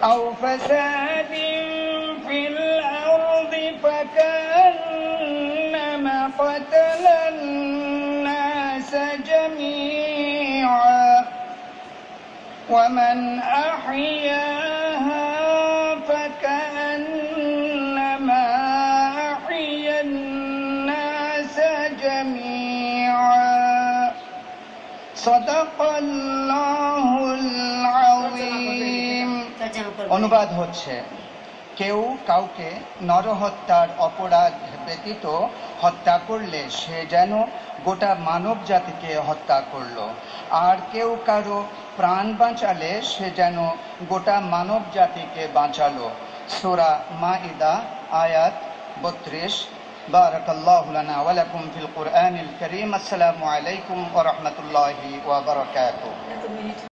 أو فساد في الأرض فكأنما قتل الناس جميعا ومن أحياها فكأنما أحيا الناس جميعا صدق الله العظيم। অনুবাদ হচ্ছে, কেউ কাউকে নরহত্যার অপরাধ ব্যতীত হত্যা করলে সে যেন গোটা মানব জাতিকে হত্যা করল, আর কেউ কারো প্রাণ বাঁচালে সে যেন গোটা মানব জাতিকে বাঁচালো। সূরা মাইদা আয়াত 32। বারাকাল্লাহু লানা ওয়া লাকুম ফিল কুরআনিল কারীম। আসসালামু আলাইকুম ওয়া রাহমাতুল্লাহি ওয়া বারাকাতুহু।